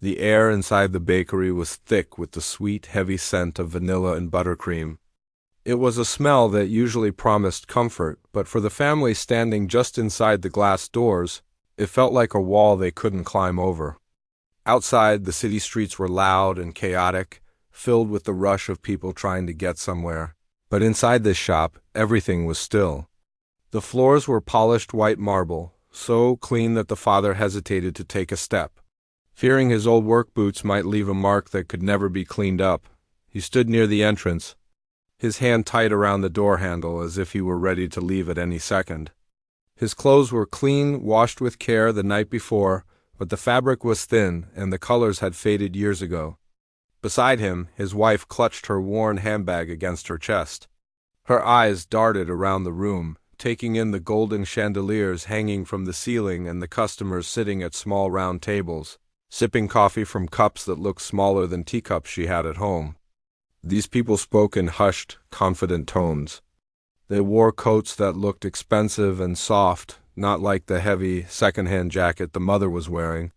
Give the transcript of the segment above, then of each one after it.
The air inside the bakery was thick with the sweet, heavy scent of vanilla and buttercream. It was a smell that usually promised comfort, but for the family standing just inside the glass doors, it felt like a wall they couldn't climb over. Outside, the city streets were loud and chaotic, filled with the rush of people trying to get somewhere. But inside this shop, everything was still. The floors were polished white marble, so clean that the father hesitated to take a step. Fearing his old work boots might leave a mark that could never be cleaned up, he stood near the entrance, his hand tight around the door handle as if he were ready to leave at any second. His clothes were clean, washed with care the night before, but the fabric was thin and the colors had faded years ago. Beside him, his wife clutched her worn handbag against her chest. Her eyes darted around the room, taking in the golden chandeliers hanging from the ceiling and the customers sitting at small round tables, sipping coffee from cups that looked smaller than teacups she had at home. These people spoke in hushed, confident tones. They wore coats that looked expensive and soft, not like the heavy, second-hand jacket the mother was wearing.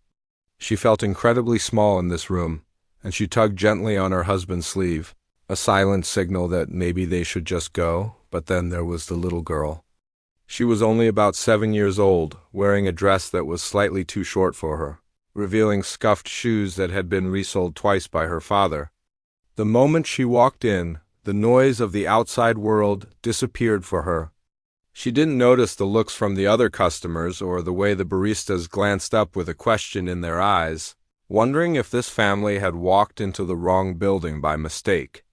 She felt incredibly small in this room, and she tugged gently on her husband's sleeve, a silent signal that maybe they should just go, but then there was the little girl. She was only about 7 years old, wearing a dress that was slightly too short for her, revealing scuffed shoes that had been resoled twice by her father. The moment she walked in, the noise of the outside world disappeared for her. She didn't notice the looks from the other customers or the way the baristas glanced up with a question in their eyes, wondering if this family had walked into the wrong building by mistake.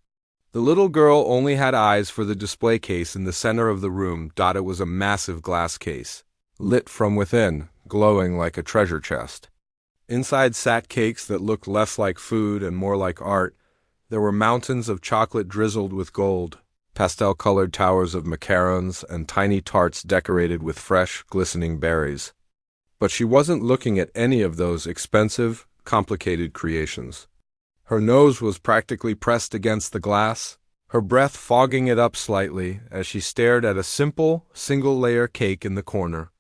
The little girl only had eyes for the display case in the center of the room. It was a massive glass case, lit from within, glowing like a treasure chest. Inside sat cakes that looked less like food and more like art. There were mountains of chocolate drizzled with gold, pastel-colored towers of macarons, and tiny tarts decorated with fresh, glistening berries. But she wasn't looking at any of those expensive, complicated creations. Her nose was practically pressed against the glass, her breath fogging it up slightly as she stared at a simple, single-layer cake in the corner.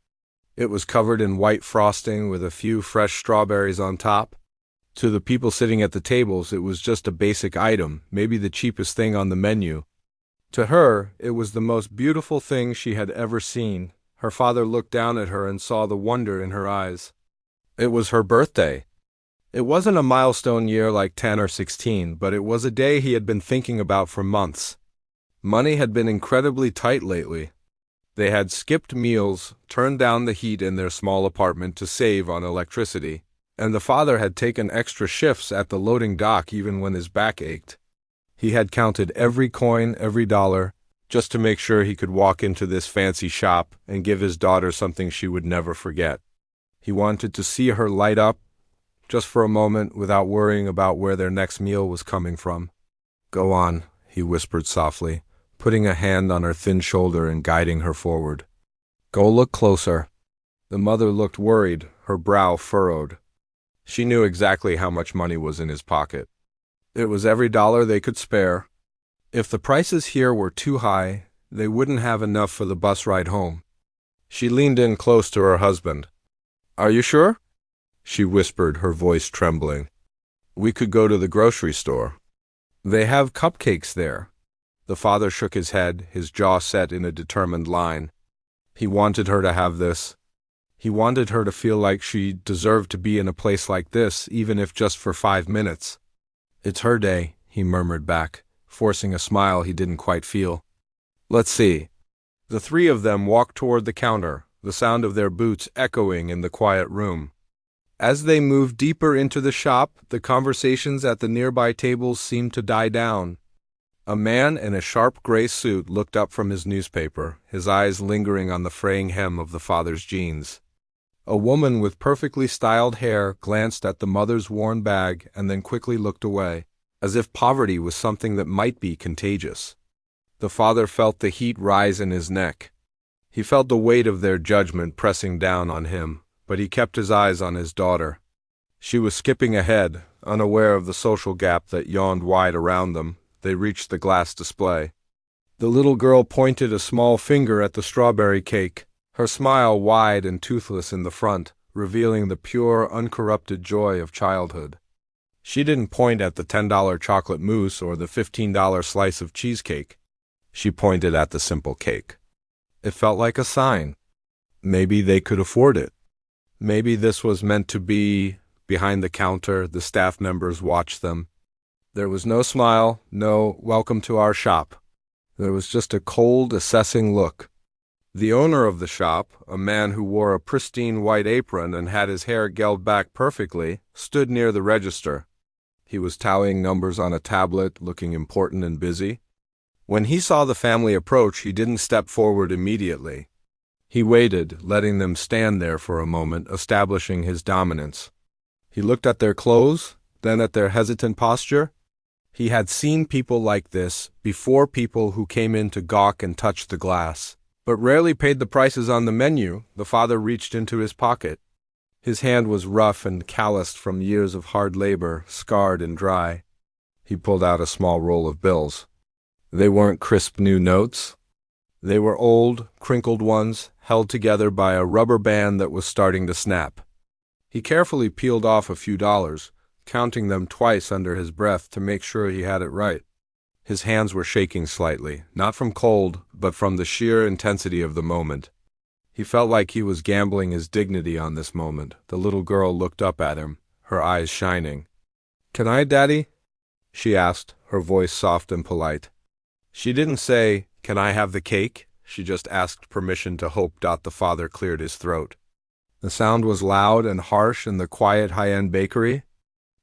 It was covered in white frosting with a few fresh strawberries on top. To the people sitting at the tables, it was just a basic item, maybe the cheapest thing on the menu. To her, it was the most beautiful thing she had ever seen. Her father looked down at her and saw the wonder in her eyes. It was her birthday. It wasn't a milestone year like 10 or 16, but it was a day he had been thinking about for months. Money had been incredibly tight lately. They had skipped meals, turned down the heat in their small apartment to save on electricity, and the father had taken extra shifts at the loading dock even when his back ached. He had counted every coin, every dollar, just to make sure he could walk into this fancy shop and give his daughter something she would never forget. He wanted to see her light up, just for a moment, without worrying about where their next meal was coming from. "Go on," he whispered softly, putting a hand on her thin shoulder and guiding her forward. "Go look closer." The mother looked worried, her brow furrowed. She knew exactly how much money was in his pocket. It was every dollar they could spare. If the prices here were too high, they wouldn't have enough for the bus ride home. She leaned in close to her husband. "Are you sure?" she whispered, her voice trembling. "We could go to the grocery store. They have cupcakes there." The father shook his head, his jaw set in a determined line. He wanted her to have this. He wanted her to feel like she deserved to be in a place like this, even if just for 5 minutes. "It's her day," he murmured back, forcing a smile he didn't quite feel. "Let's see." The three of them walked toward the counter, the sound of their boots echoing in the quiet room. As they moved deeper into the shop, the conversations at the nearby tables seemed to die down. A man in a sharp gray suit looked up from his newspaper, his eyes lingering on the fraying hem of the father's jeans. A woman with perfectly styled hair glanced at the mother's worn bag and then quickly looked away, as if poverty was something that might be contagious. The father felt the heat rise in his neck. He felt the weight of their judgment pressing down on him, but he kept his eyes on his daughter. She was skipping ahead, unaware of the social gap that yawned wide around them. They reached the glass display. The little girl pointed a small finger at the strawberry cake, her smile wide and toothless in the front, revealing the pure, uncorrupted joy of childhood. She didn't point at the $10 chocolate mousse or the $15 slice of cheesecake. She pointed at the simple cake. It felt like a sign. Maybe they could afford it. Maybe this was meant to be. Behind the counter, the staff members watched them. There was no smile, no "welcome to our shop." There was just a cold, assessing look. The owner of the shop, a man who wore a pristine white apron and had his hair gelled back perfectly, stood near the register. He was tallying numbers on a tablet, looking important and busy. When he saw the family approach, he didn't step forward immediately. He waited, letting them stand there for a moment, establishing his dominance. He looked at their clothes, then at their hesitant posture. He had seen people like this before, people who came in to gawk and touch the glass, but rarely paid the prices on the menu. The father reached into his pocket. His hand was rough and calloused from years of hard labor, scarred and dry. He pulled out a small roll of bills. They weren't crisp new notes. They were old, crinkled ones, held together by a rubber band that was starting to snap. He carefully peeled off a few dollars, counting them twice under his breath to make sure he had it right. His hands were shaking slightly, not from cold, but from the sheer intensity of the moment. He felt like he was gambling his dignity on this moment. The little girl looked up at him, her eyes shining. "Can I, Daddy?" she asked, her voice soft and polite. She didn't say, "Can I have the cake?" She just asked permission to hope. The father cleared his throat. The sound was loud and harsh in the quiet high-end bakery.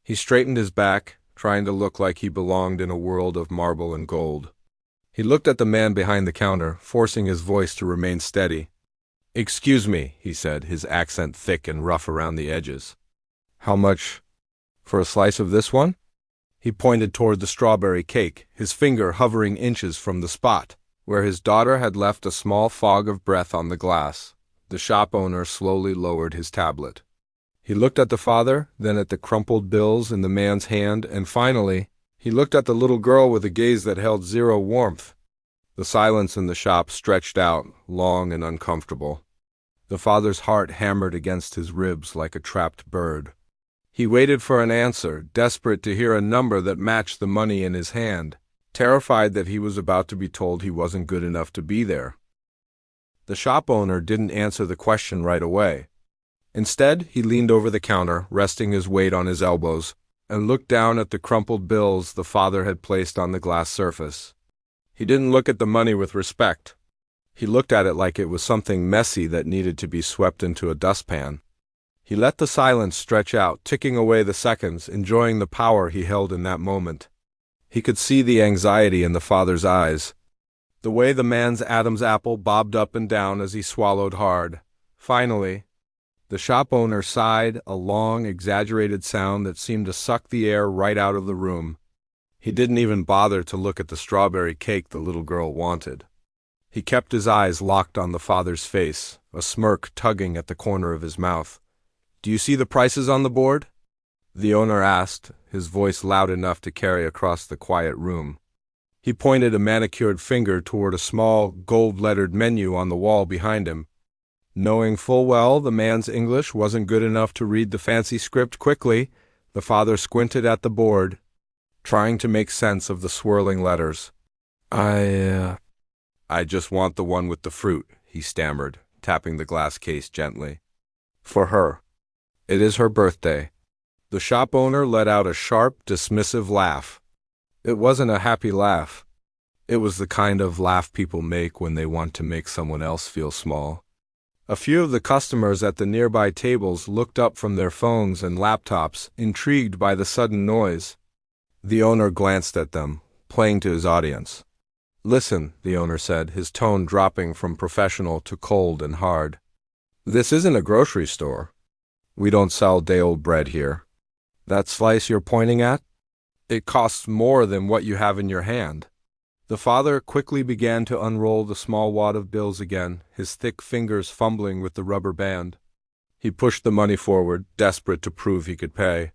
He straightened his back, trying to look like he belonged in a world of marble and gold. He looked at the man behind the counter, forcing his voice to remain steady. "Excuse me," he said, his accent thick and rough around the edges. "How much for a slice of this one?" He pointed toward the strawberry cake, his finger hovering inches from the spot where his daughter had left a small fog of breath on the glass. The shop owner slowly lowered his tablet. He looked at the father, then at the crumpled bills in the man's hand, and finally, he looked at the little girl with a gaze that held zero warmth. The silence in the shop stretched out, long and uncomfortable. The father's heart hammered against his ribs like a trapped bird. He waited for an answer, desperate to hear a number that matched the money in his hand, terrified that he was about to be told he wasn't good enough to be there. The shop owner didn't answer the question right away. Instead, he leaned over the counter, resting his weight on his elbows, and looked down at the crumpled bills the father had placed on the glass surface. He didn't look at the money with respect. He looked at it like it was something messy that needed to be swept into a dustpan. He let the silence stretch out, ticking away the seconds, enjoying the power he held in that moment. He could see the anxiety in the father's eyes, the way the man's Adam's apple bobbed up and down as he swallowed hard. Finally, the shop owner sighed, a long, exaggerated sound that seemed to suck the air right out of the room. He didn't even bother to look at the strawberry cake the little girl wanted. He kept his eyes locked on the father's face, a smirk tugging at the corner of his mouth. "Do you see the prices on the board?" the owner asked, his voice loud enough to carry across the quiet room. He pointed a manicured finger toward a small, gold-lettered menu on the wall behind him. Knowing full well the man's English wasn't good enough to read the fancy script quickly, the father squinted at the board, trying to make sense of the swirling letters. I just want the one with the fruit," he stammered, tapping the glass case gently. "For her. It is her birthday." The shop owner let out a sharp, dismissive laugh. It wasn't a happy laugh. It was the kind of laugh people make when they want to make someone else feel small. A few of the customers at the nearby tables looked up from their phones and laptops, intrigued by the sudden noise. The owner glanced at them, playing to his audience. "Listen," the owner said, his tone dropping from professional to cold and hard. "This isn't a grocery store. We don't sell day-old bread here. That slice you're pointing at? It costs more than what you have in your hand." The father quickly began to unroll the small wad of bills again, his thick fingers fumbling with the rubber band. He pushed the money forward, desperate to prove he could pay.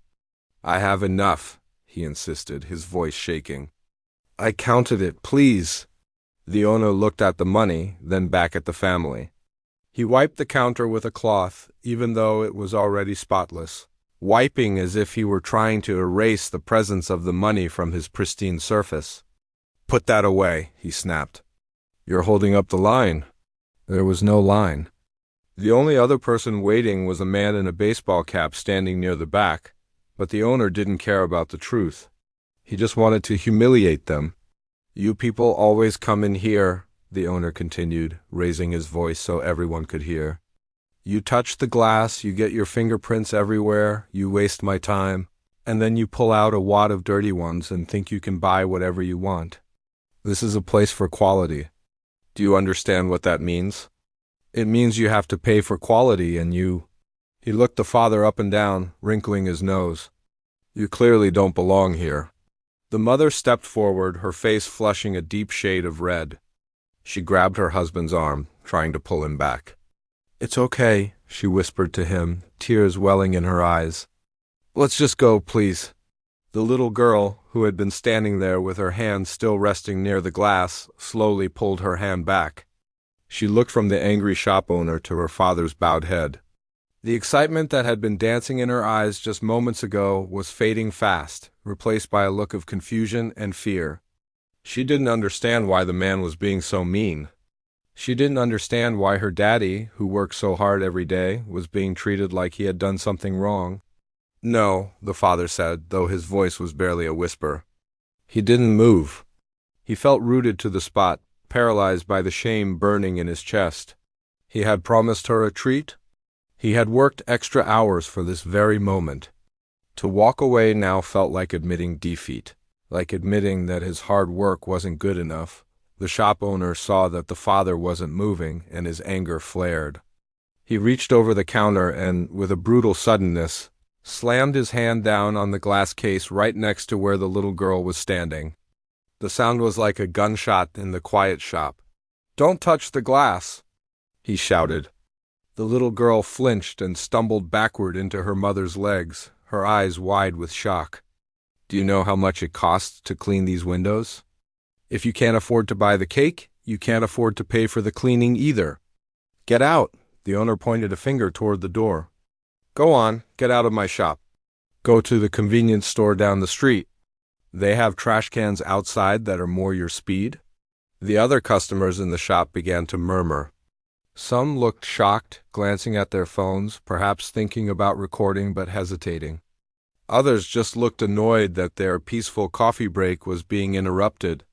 "I have enough," he insisted, his voice shaking. "I counted it, please." The owner looked at the money, then back at the family. He wiped the counter with a cloth, even though it was already spotless. wiping as if he were trying to erase the presence of the money from his pristine surface. "Put that away," he snapped. "You're holding up the line." There was no line. The only other person waiting was a man in a baseball cap standing near the back, but the owner didn't care about the truth. He just wanted to humiliate them. "You people always come in here," the owner continued, raising his voice so everyone could hear. "You touch the glass, you get your fingerprints everywhere, you waste my time, and then you pull out a wad of dirty ones and think you can buy whatever you want. This is a place for quality. Do you understand what that means? It means you have to pay for quality, and you—" He looked the father up and down, wrinkling his nose. "You clearly don't belong here." The mother stepped forward, her face flushing a deep shade of red. She grabbed her husband's arm, trying to pull him back. "It's okay," she whispered to him, tears welling in her eyes. "Let's just go, please." The little girl, who had been standing there with her hand still resting near the glass, slowly pulled her hand back. She looked from the angry shop owner to her father's bowed head. The excitement that had been dancing in her eyes just moments ago was fading fast, replaced by a look of confusion and fear. She didn't understand why the man was being so mean. She didn't understand why her daddy, who worked so hard every day, was being treated like he had done something wrong. "No," the father said, though his voice was barely a whisper. He didn't move. He felt rooted to the spot, paralyzed by the shame burning in his chest. He had promised her a treat. He had worked extra hours for this very moment. To walk away now felt like admitting defeat, like admitting that his hard work wasn't good enough. The shop owner saw that the father wasn't moving, and his anger flared. He reached over the counter and, with a brutal suddenness, slammed his hand down on the glass case right next to where the little girl was standing. The sound was like a gunshot in the quiet shop. "Don't touch the glass," he shouted. The little girl flinched and stumbled backward into her mother's legs, her eyes wide with shock. "Do you know how much it costs to clean these windows? If you can't afford to buy the cake, you can't afford to pay for the cleaning either. Get out." The owner pointed a finger toward the door. "Go on, get out of my shop. Go to the convenience store down the street. They have trash cans outside that are more your speed." The other customers in the shop began to murmur. Some looked shocked, glancing at their phones, perhaps thinking about recording but hesitating. Others just looked annoyed that their peaceful coffee break was being interrupted.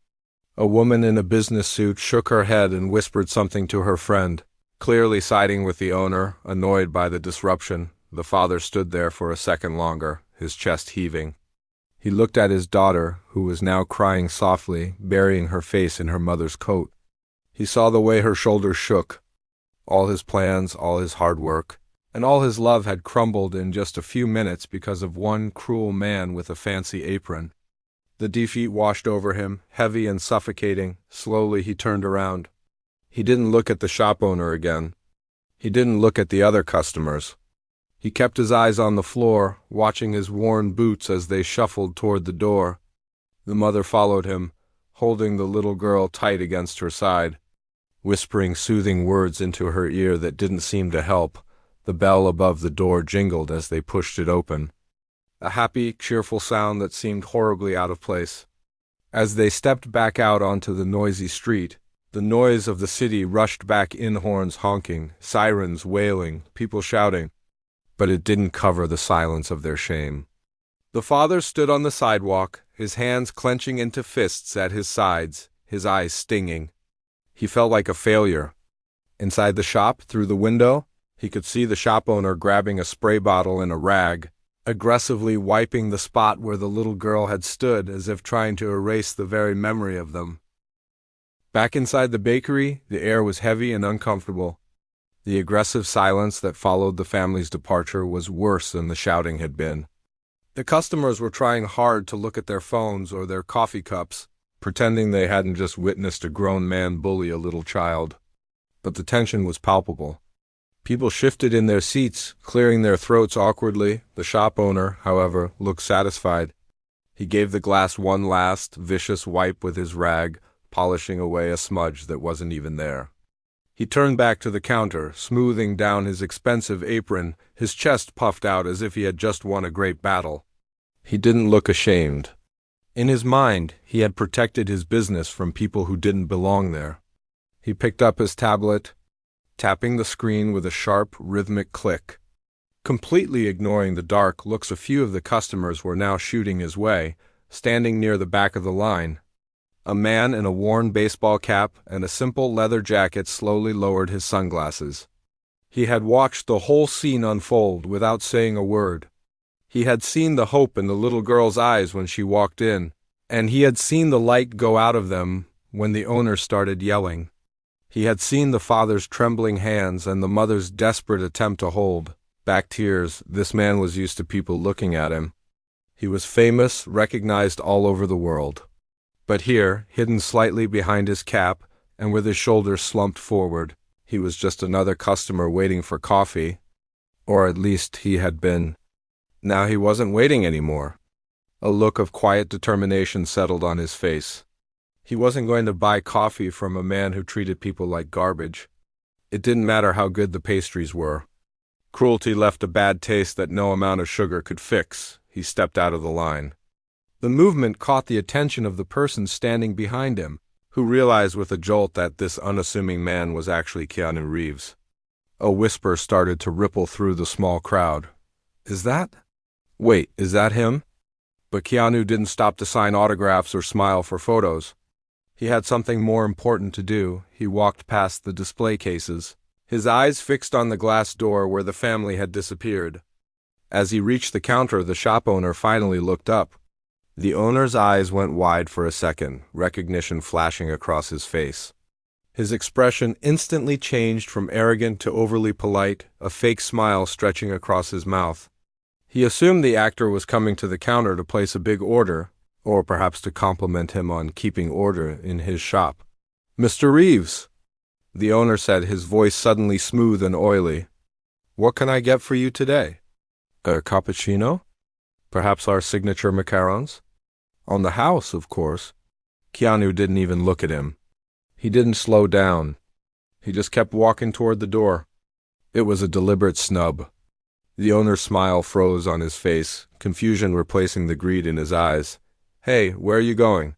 A woman in a business suit shook her head and whispered something to her friend. Clearly siding with the owner, annoyed by the disruption, the father stood there for a second longer, his chest heaving. He looked at his daughter, who was now crying softly, burying her face in her mother's coat. He saw the way her shoulders shook. All his plans, all his hard work, and all his love had crumbled in just a few minutes because of one cruel man with a fancy apron. The defeat washed over him, heavy and suffocating. Slowly he turned around. He didn't look at the shop owner again. He didn't look at the other customers. He kept his eyes on the floor, watching his worn boots as they shuffled toward the door. The mother followed him, holding the little girl tight against her side, whispering soothing words into her ear that didn't seem to help. The bell above the door jingled as they pushed it open, a happy, cheerful sound that seemed horribly out of place. As they stepped back out onto the noisy street, the noise of the city rushed back in, horns honking, sirens wailing, people shouting. But it didn't cover the silence of their shame. The father stood on the sidewalk, his hands clenching into fists at his sides, his eyes stinging. He felt like a failure. Inside the shop, through the window, he could see the shop owner grabbing a spray bottle and a rag, aggressively wiping the spot where the little girl had stood as if trying to erase the very memory of them. Back inside the bakery, the air was heavy and uncomfortable. The aggressive silence that followed the family's departure was worse than the shouting had been. The customers were trying hard to look at their phones or their coffee cups, pretending they hadn't just witnessed a grown man bully a little child. But the tension was palpable. People shifted in their seats, clearing their throats awkwardly. The shop owner, however, looked satisfied. He gave the glass one last, vicious wipe with his rag, polishing away a smudge that wasn't even there. He turned back to the counter, smoothing down his expensive apron, his chest puffed out as if he had just won a great battle. He didn't look ashamed. In his mind, he had protected his business from people who didn't belong there. He picked up his tablet, tapping the screen with a sharp, rhythmic click. Completely ignoring the dark looks a few of the customers were now shooting his way, standing near the back of the line. A man in a worn baseball cap and a simple leather jacket slowly lowered his sunglasses. He had watched the whole scene unfold without saying a word. He had seen the hope in the little girl's eyes when she walked in, and he had seen the light go out of them when the owner started yelling. He had seen the father's trembling hands and the mother's desperate attempt to hold back tears. This man was used to people looking at him. He was famous, recognized all over the world. But here, hidden slightly behind his cap and with his shoulders slumped forward, he was just another customer waiting for coffee. Or at least he had been. Now he wasn't waiting anymore. A look of quiet determination settled on his face. He wasn't going to buy coffee from a man who treated people like garbage. It didn't matter how good the pastries were. Cruelty left a bad taste that no amount of sugar could fix. He stepped out of the line. The movement caught the attention of the person standing behind him, who realized with a jolt that this unassuming man was actually Keanu Reeves. A whisper started to ripple through the small crowd. Is that? Wait, is that him? But Keanu didn't stop to sign autographs or smile for photos. He had something more important to do. He walked past the display cases, his eyes fixed on the glass door where the family had disappeared. As he reached the counter, the shop owner finally looked up. The owner's eyes went wide for a second, recognition flashing across his face. His expression instantly changed from arrogant to overly polite, a fake smile stretching across his mouth. He assumed the actor was coming to the counter to place a big order, or perhaps to compliment him on keeping order in his shop. "Mr. Reeves," the owner said, his voice suddenly smooth and oily. "What can I get for you today? A cappuccino? Perhaps our signature macarons? On the house, of course." Keanu didn't even look at him. He didn't slow down. He just kept walking toward the door. It was a deliberate snub. The owner's smile froze on his face, confusion replacing the greed in his eyes. "Hey, where are you going?"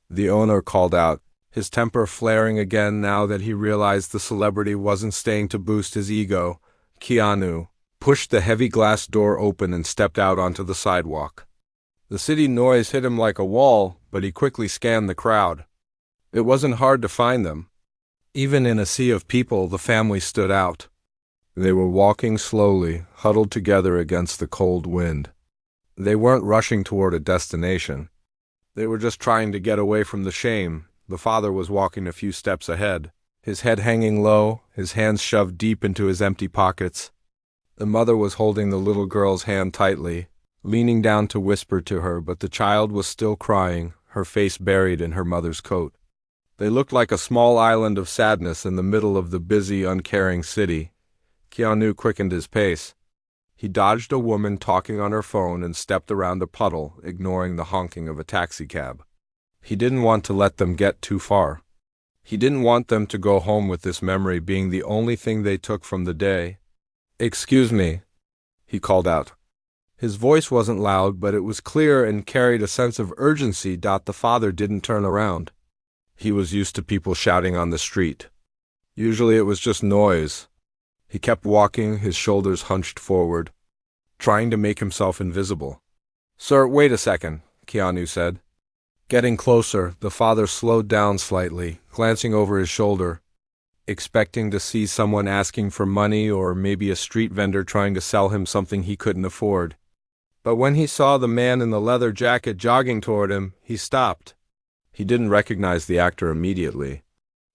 the owner called out, his temper flaring again now that he realized the celebrity wasn't staying to boost his ego. Keanu pushed the heavy glass door open and stepped out onto the sidewalk. The city noise hit him like a wall, but he quickly scanned the crowd. It wasn't hard to find them. Even in a sea of people, the family stood out. They were walking slowly, huddled together against the cold wind. They weren't rushing toward a destination. They were just trying to get away from the shame. The father was walking a few steps ahead, his head hanging low, his hands shoved deep into his empty pockets. The mother was holding the little girl's hand tightly, leaning down to whisper to her, but the child was still crying, her face buried in her mother's coat. They looked like a small island of sadness in the middle of the busy, uncaring city. Keanu quickened his pace. He dodged a woman talking on her phone and stepped around a puddle, ignoring the honking of a taxicab. He didn't want to let them get too far. He didn't want them to go home with this memory being the only thing they took from the day. "Excuse me," he called out. His voice wasn't loud, but it was clear and carried a sense of urgency. The father didn't turn around. He was used to people shouting on the street. Usually it was just noise. He kept walking, his shoulders hunched forward, trying to make himself invisible. "Sir, wait a second," Keanu said. Getting closer, the father slowed down slightly, glancing over his shoulder, expecting to see someone asking for money or maybe a street vendor trying to sell him something he couldn't afford. But when he saw the man in the leather jacket jogging toward him, he stopped. He didn't recognize the actor immediately.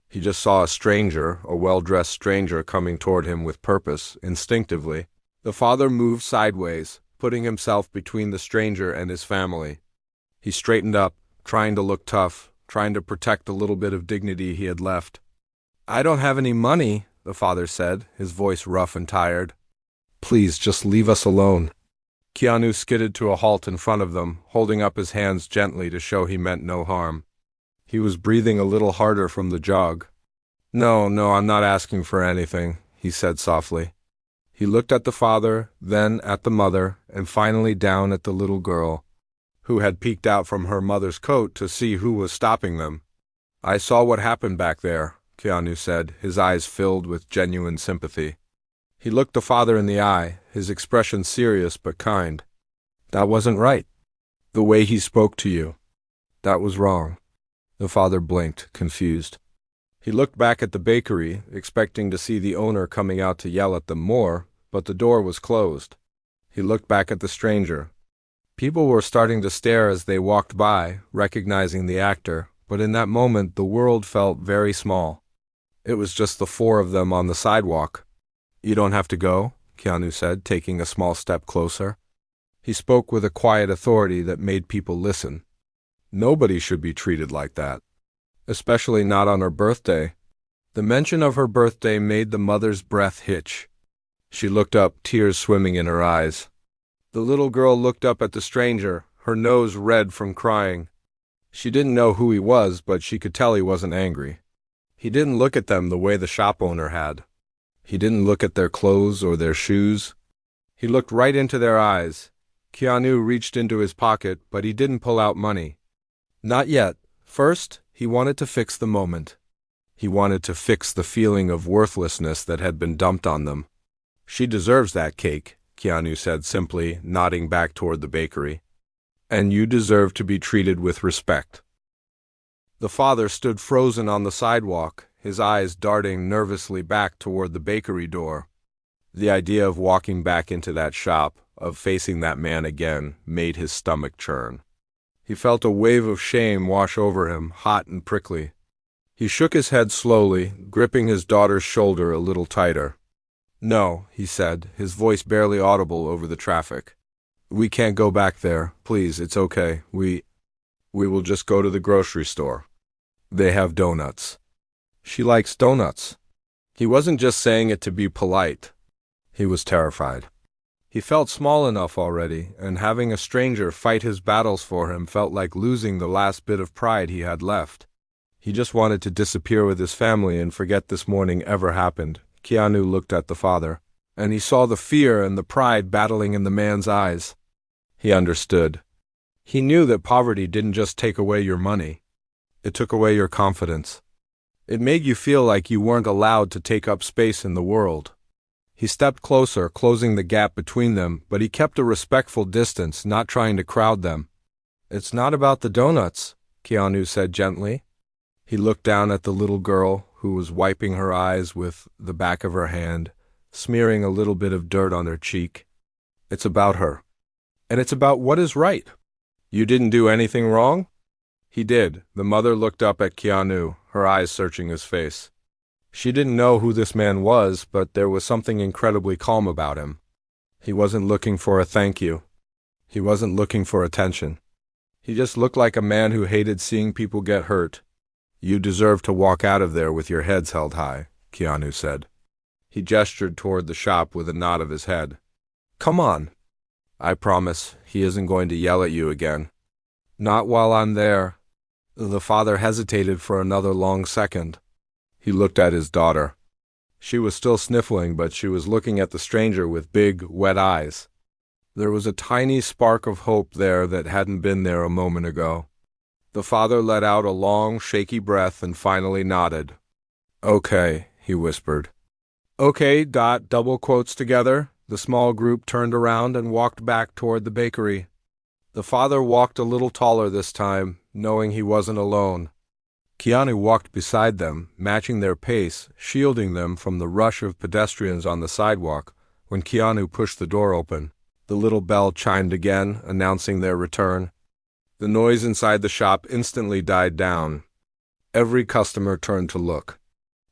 He just saw a stranger, a well-dressed stranger coming toward him with purpose, instinctively. The father moved sideways, putting himself between the stranger and his family. He straightened up, trying to look tough, trying to protect the little bit of dignity he had left. "I don't have any money," the father said, his voice rough and tired. "Please, just leave us alone." Keanu skidded to a halt in front of them, holding up his hands gently to show he meant no harm. He was breathing a little harder from the jog. No, no, I'm not asking for anything, he said softly. He looked at the father, then at the mother, and finally down at the little girl, who had peeked out from her mother's coat to see who was stopping them. I saw what happened back there, Keanu said, his eyes filled with genuine sympathy. He looked the father in the eye, his expression serious but kind. That wasn't right. The way he spoke to you. That was wrong. The father blinked, confused. He looked back at the bakery, expecting to see the owner coming out to yell at them more, but the door was closed. He looked back at the stranger. People were starting to stare as they walked by, recognizing the actor, but in that moment the world felt very small. It was just the four of them on the sidewalk. You don't have to go, Keanu said, taking a small step closer. He spoke with a quiet authority that made people listen. Nobody should be treated like that. Especially not on her birthday. The mention of her birthday made the mother's breath hitch. She looked up, tears swimming in her eyes. The little girl looked up at the stranger, her nose red from crying. She didn't know who he was, but she could tell he wasn't angry. He didn't look at them the way the shop owner had. He didn't look at their clothes or their shoes. He looked right into their eyes. Keanu reached into his pocket, but he didn't pull out money. Not yet. First, he wanted to fix the moment. He wanted to fix the feeling of worthlessness that had been dumped on them. She deserves that cake, Keanu said simply, nodding back toward the bakery. And you deserve to be treated with respect. The father stood frozen on the sidewalk, his eyes darting nervously back toward the bakery door. The idea of walking back into that shop, of facing that man again, made his stomach churn. He felt a wave of shame wash over him, hot and prickly. He shook his head slowly, gripping his daughter's shoulder a little tighter. No, he said, his voice barely audible over the traffic. We can't go back there. Please, it's okay. We will just go to the grocery store. They have donuts. She likes donuts. He wasn't just saying it to be polite. He was terrified. He felt small enough already, and having a stranger fight his battles for him felt like losing the last bit of pride he had left. He just wanted to disappear with his family and forget this morning ever happened. Keanu looked at the father, and he saw the fear and the pride battling in the man's eyes. He understood. He knew that poverty didn't just take away your money. It took away your confidence. It made you feel like you weren't allowed to take up space in the world. He stepped closer, closing the gap between them, but he kept a respectful distance, not trying to crowd them. It's not about the donuts, Keanu said gently. He looked down at the little girl, who was wiping her eyes with the back of her hand, smearing a little bit of dirt on her cheek. It's about her. And it's about what is right. You didn't do anything wrong? He did. The mother looked up at Keanu, her eyes searching his face. She didn't know who this man was, but there was something incredibly calm about him. He wasn't looking for a thank you. He wasn't looking for attention. He just looked like a man who hated seeing people get hurt. You deserve to walk out of there with your heads held high, Keanu said. He gestured toward the shop with a nod of his head. Come on. I promise he isn't going to yell at you again. Not while I'm there. The father hesitated for another long second. He looked at his daughter. She was still sniffling, but she was looking at the stranger with big, wet eyes. There was a tiny spark of hope there that hadn't been there a moment ago. The father let out a long, shaky breath and finally nodded. Okay, he whispered. Okay, double quotes together. The small group turned around and walked back toward the bakery. The father walked a little taller this time, knowing he wasn't alone. Keanu walked beside them, matching their pace, shielding them from the rush of pedestrians on the sidewalk. When Keanu pushed the door open, the little bell chimed again, announcing their return. The noise inside the shop instantly died down. Every customer turned to look.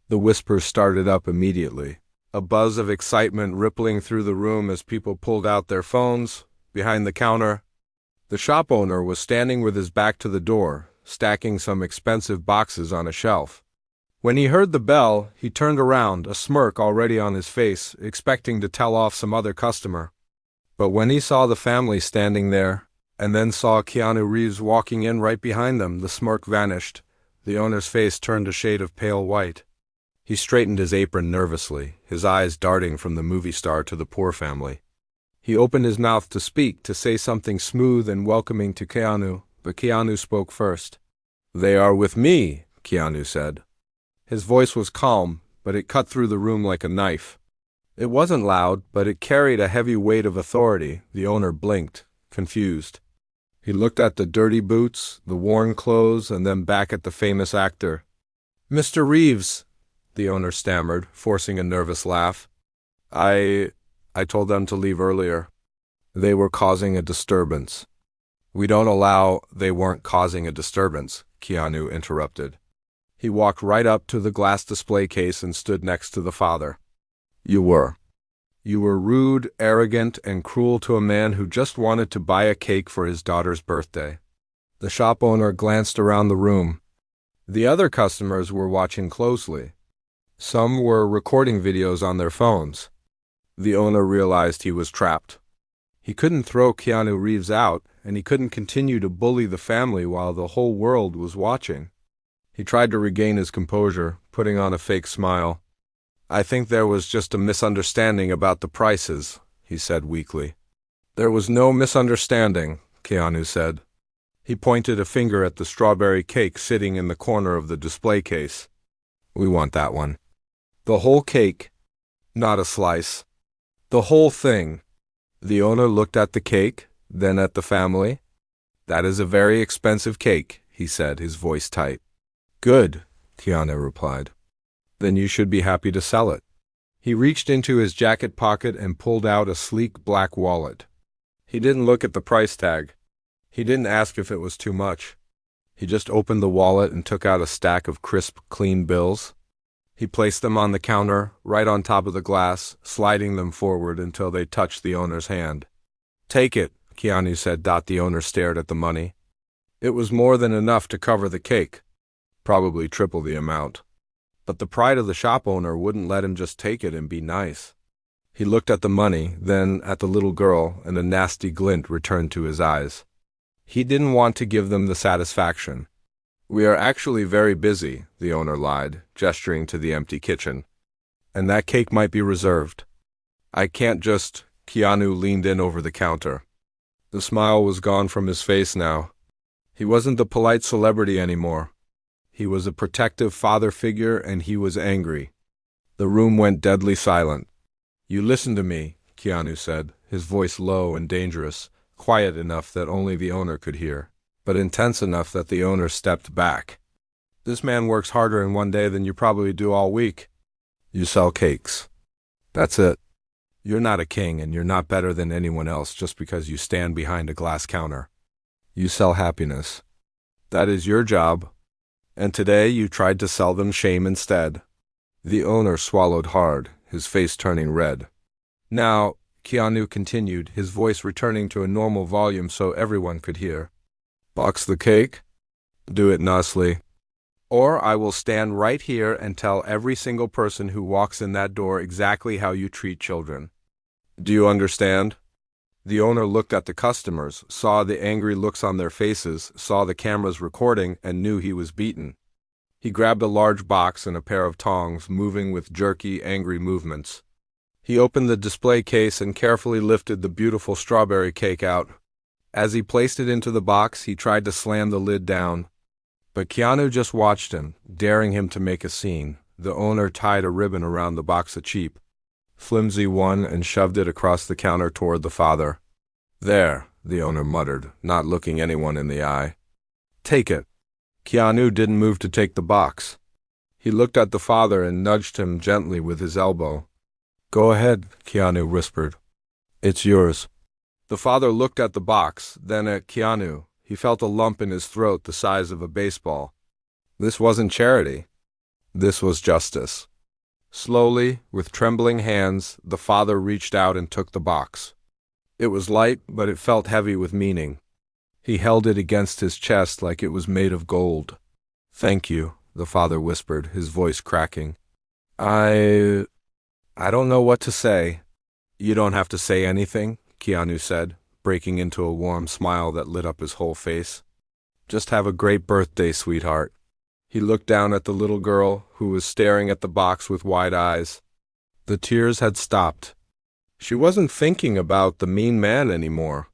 The whispers started up immediately, a buzz of excitement rippling through the room as people pulled out their phones. Behind the counter, the shop owner was standing with his back to the door, stacking some expensive boxes on a shelf. When he heard the bell, he turned around, a smirk already on his face, expecting to tell off some other customer. But when he saw the family standing there, and then saw Keanu Reeves walking in right behind them, the smirk vanished. The owner's face turned a shade of pale white. He straightened his apron nervously, his eyes darting from the movie star to the poor family. He opened his mouth to speak, to say something smooth and welcoming to Keanu, but Keanu spoke first. "They are with me," Keanu said. His voice was calm, but it cut through the room like a knife. It wasn't loud, but it carried a heavy weight of authority. The owner blinked, confused. He looked at the dirty boots, the worn clothes, and then back at the famous actor. "Mr. Reeves," the owner stammered, forcing a nervous laugh. I told them to leave earlier. They were causing a disturbance." "We don't allow—" "They weren't causing a disturbance," Keanu interrupted. He walked right up to the glass display case and stood next to the father. "You were. You were rude, arrogant, and cruel to a man who just wanted to buy a cake for his daughter's birthday." The shop owner glanced around the room. The other customers were watching closely. Some were recording videos on their phones. The owner realized he was trapped. He couldn't throw Keanu Reeves out, and he couldn't continue to bully the family while the whole world was watching. He tried to regain his composure, putting on a fake smile. "I think there was just a misunderstanding about the prices," he said weakly. "There was no misunderstanding," Keanu said. He pointed a finger at the strawberry cake sitting in the corner of the display case. "We want that one." "The whole cake, not a slice. The whole thing." The owner looked at the cake, then at the family. "That is a very expensive cake," he said, his voice tight. "Good," Keanu replied. "Then you should be happy to sell it." He reached into his jacket pocket and pulled out a sleek black wallet. He didn't look at the price tag. He didn't ask if it was too much. He just opened the wallet and took out a stack of crisp, clean bills. He placed them on the counter, right on top of the glass, sliding them forward until they touched the owner's hand. "Take it," Keanu said. The owner stared at the money. It was more than enough to cover the cake. Probably triple the amount. But the pride of the shop owner wouldn't let him just take it and be nice. He looked at the money, then at the little girl, and a nasty glint returned to his eyes. He didn't want to give them the satisfaction. "We are actually very busy," the owner lied, gesturing to the empty kitchen. "And that cake might be reserved. I can't just—" Keanu leaned in over the counter. The smile was gone from his face now. He wasn't the polite celebrity anymore. He was a protective father figure, and he was angry. The room went deadly silent. "You listen to me," Keanu said, his voice low and dangerous, quiet enough that only the owner could hear, but intense enough that the owner stepped back. "This man works harder in one day than you probably do all week. You sell cakes. That's it. You're not a king, and you're not better than anyone else just because you stand behind a glass counter. You sell happiness. That is your job. And today you tried to sell them shame instead." The owner swallowed hard, his face turning red. "Now," Keanu continued, his voice returning to a normal volume so everyone could hear, "box the cake? Do it nicely. Or I will stand right here and tell every single person who walks in that door exactly how you treat children. Do you understand?" The owner looked at the customers, saw the angry looks on their faces, saw the cameras recording, and knew he was beaten. He grabbed a large box and a pair of tongs, moving with jerky, angry movements. He opened the display case and carefully lifted the beautiful strawberry cake out. As he placed it into the box, he tried to slam the lid down. But Keanu just watched him, daring him to make a scene. The owner tied a ribbon around the box of cheap, flimsy one, and shoved it across the counter toward the father. "There," the owner muttered, not looking anyone in the eye. "Take it." Keanu didn't move to take the box. He looked at the father and nudged him gently with his elbow. "Go ahead," Keanu whispered. "It's yours." The father looked at the box, then at Keanu. He felt a lump in his throat the size of a baseball. This wasn't charity. This was justice. Slowly, with trembling hands, the father reached out and took the box. It was light, but it felt heavy with meaning. He held it against his chest like it was made of gold. "Thank you," the father whispered, his voice cracking. I don't know what to say." "You don't have to say anything," Keanu said, breaking into a warm smile that lit up his whole face. "Just have a great birthday, sweetheart." He looked down at the little girl, who was staring at the box with wide eyes. The tears had stopped. She wasn't thinking about the mean man anymore.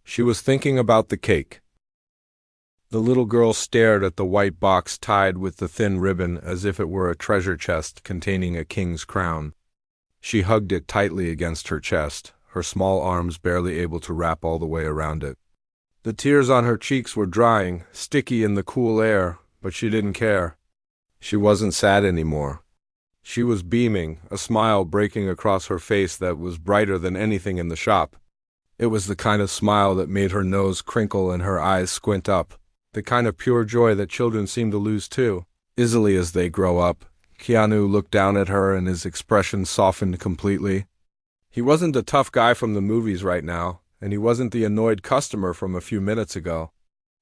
She was thinking about the cake. The little girl stared at the white box tied with the thin ribbon as if it were a treasure chest containing a king's crown. She hugged it tightly against her chest, her small arms barely able to wrap all the way around it. The tears on her cheeks were drying, sticky in the cool air, but she didn't care. She wasn't sad anymore. She was beaming, a smile breaking across her face that was brighter than anything in the shop. It was the kind of smile that made her nose crinkle and her eyes squint up, the kind of pure joy that children seem to lose too, easily as they grow up. Keanu looked down at her and his expression softened completely. He wasn't the tough guy from the movies right now, and he wasn't the annoyed customer from a few minutes ago.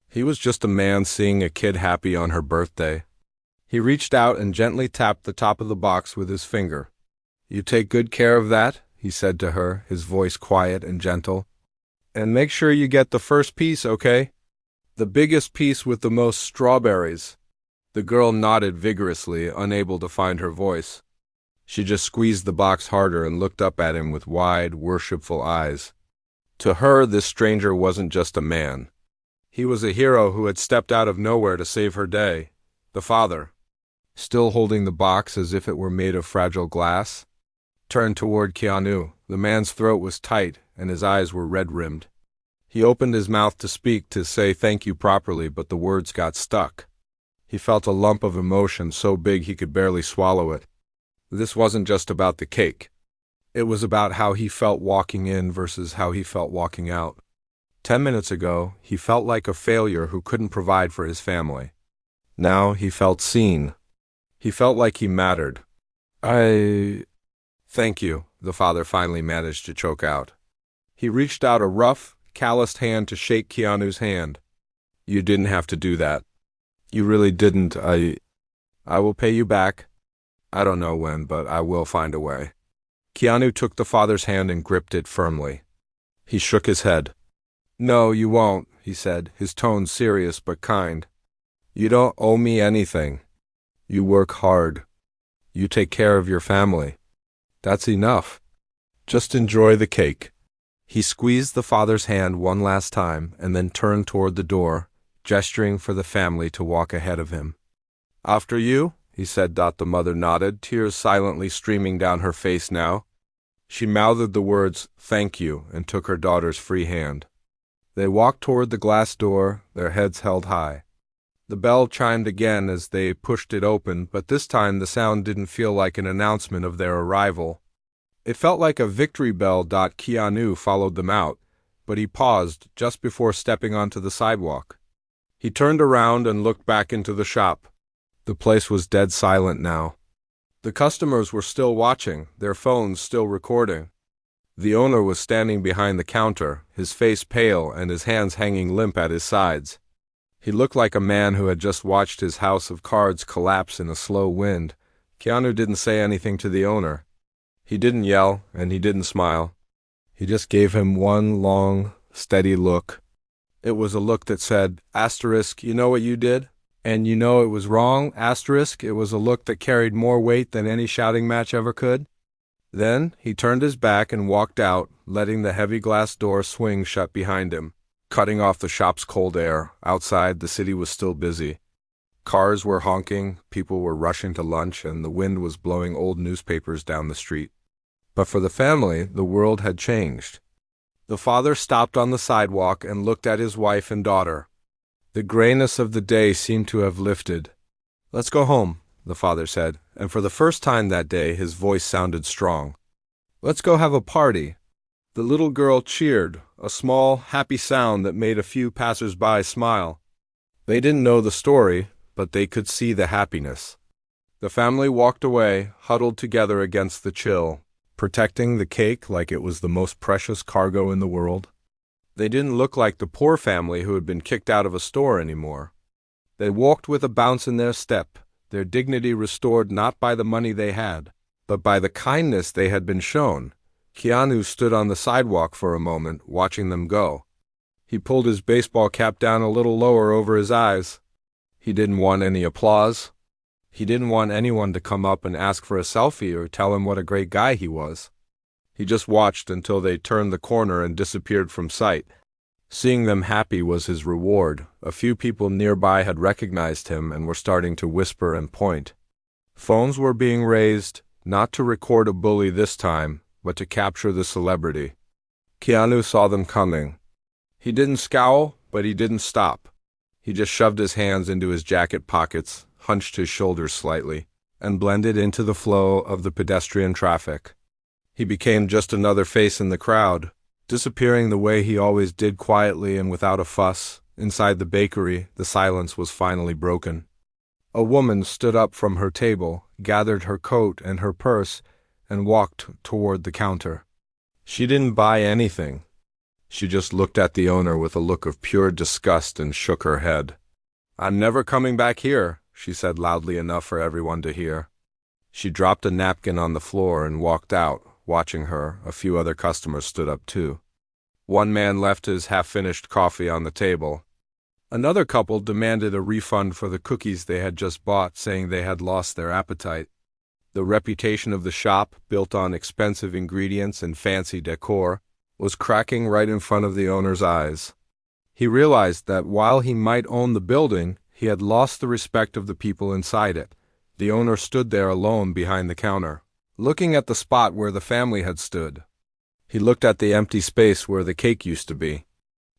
He was just a man seeing a kid happy on her birthday. He reached out and gently tapped the top of the box with his finger. "You take good care of that," he said to her, his voice quiet and gentle. "And make sure you get the first piece, okay? The biggest piece with the most strawberries." The girl nodded vigorously, unable to find her voice. She just squeezed the box harder and looked up at him with wide, worshipful eyes. To her, this stranger wasn't just a man. He was a hero who had stepped out of nowhere to save her day. The father, still holding the box as if it were made of fragile glass, turned toward Keanu. The man's throat was tight, and his eyes were red-rimmed. He opened his mouth to speak, to say thank you properly, but the words got stuck. He felt a lump of emotion so big he could barely swallow it. This wasn't just about the cake. It was about how he felt walking in versus how he felt walking out. 10 minutes ago, he felt like a failure who couldn't provide for his family. Now he felt seen. He felt like he mattered. Thank you," the father finally managed to choke out. He reached out a rough, calloused hand to shake Keanu's hand. "You didn't have to do that. You really didn't. I will pay you back. I don't know when, but I will find a way." Keanu took the father's hand and gripped it firmly. He shook his head. "No, you won't," he said, his tone serious but kind. "You don't owe me anything. You work hard. You take care of your family. That's enough. Just enjoy the cake." He squeezed the father's hand one last time and then turned toward the door, gesturing for the family to walk ahead of him. "After you," he said. The mother nodded, tears silently streaming down her face now. She mouthed the words, "Thank you," and took her daughter's free hand. They walked toward the glass door, their heads held high. The bell chimed again as they pushed it open, but this time the sound didn't feel like an announcement of their arrival. It felt like a victory bell. Keanu followed them out, but he paused just before stepping onto the sidewalk. He turned around and looked back into the shop. The place was dead silent now. The customers were still watching, their phones still recording. The owner was standing behind the counter, his face pale and his hands hanging limp at his sides. He looked like a man who had just watched his house of cards collapse in a slow wind. Keanu didn't say anything to the owner. He didn't yell, and he didn't smile. He just gave him one long, steady look. It was a look that said, asterisk, "You know what you did? And you know it was wrong, asterisk." It was a look that carried more weight than any shouting match ever could. Then he turned his back and walked out, letting the heavy glass door swing shut behind him, cutting off the shop's cold air. Outside, the city was still busy. Cars were honking, people were rushing to lunch, and the wind was blowing old newspapers down the street. But for the family, the world had changed. The father stopped on the sidewalk and looked at his wife and daughter. The grayness of the day seemed to have lifted. "Let's go home," the father said, and for the first time that day his voice sounded strong. "Let's go have a party." The little girl cheered, a small, happy sound that made a few passers-by smile. They didn't know the story, but they could see the happiness. The family walked away, huddled together against the chill, protecting the cake like it was the most precious cargo in the world. They didn't look like the poor family who had been kicked out of a store anymore. They walked with a bounce in their step, their dignity restored not by the money they had, but by the kindness they had been shown. Keanu stood on the sidewalk for a moment, watching them go. He pulled his baseball cap down a little lower over his eyes. He didn't want any applause. He didn't want anyone to come up and ask for a selfie or tell him what a great guy he was. He just watched until they turned the corner and disappeared from sight. Seeing them happy was his reward. A few people nearby had recognized him and were starting to whisper and point. Phones were being raised, not to record a bully this time, but to capture the celebrity. Keanu saw them coming. He didn't scowl, but he didn't stop. He just shoved his hands into his jacket pockets, hunched his shoulders slightly, and blended into the flow of the pedestrian traffic. He became just another face in the crowd, disappearing the way he always did, quietly and without a fuss. Inside the bakery, the silence was finally broken. A woman stood up from her table, gathered her coat and her purse, and walked toward the counter. She didn't buy anything. She just looked at the owner with a look of pure disgust and shook her head. "I'm never coming back here," she said loudly enough for everyone to hear. She dropped a napkin on the floor and walked out. Watching her, a few other customers stood up too. One man left his half-finished coffee on the table. Another couple demanded a refund for the cookies they had just bought, saying they had lost their appetite. The reputation of the shop, built on expensive ingredients and fancy decor, was cracking right in front of the owner's eyes. He realized that while he might own the building, he had lost the respect of the people inside it. The owner stood there alone behind the counter, looking at the spot where the family had stood. He looked at the empty space where the cake used to be.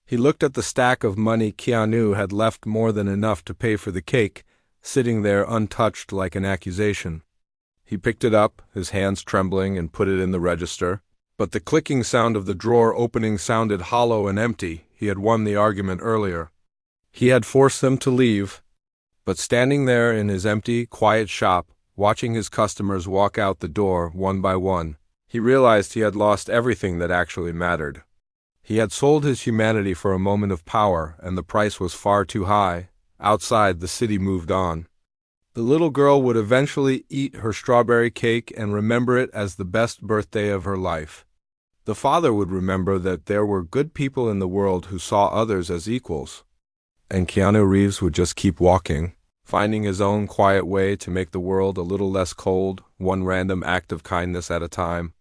He looked at the stack of money Keanu had left, more than enough to pay for the cake, sitting there untouched like an accusation. He picked it up, his hands trembling, and put it in the register. But the clicking sound of the drawer opening sounded hollow and empty. He had won the argument earlier. He had forced them to leave, but standing there in his empty, quiet shop, watching his customers walk out the door one by one, he realized he had lost everything that actually mattered. He had sold his humanity for a moment of power, and the price was far too high. Outside, the city moved on. The little girl would eventually eat her strawberry cake and remember it as the best birthday of her life. The father would remember that there were good people in the world who saw others as equals. And Keanu Reeves would just keep walking, finding his own quiet way to make the world a little less cold, one random act of kindness at a time.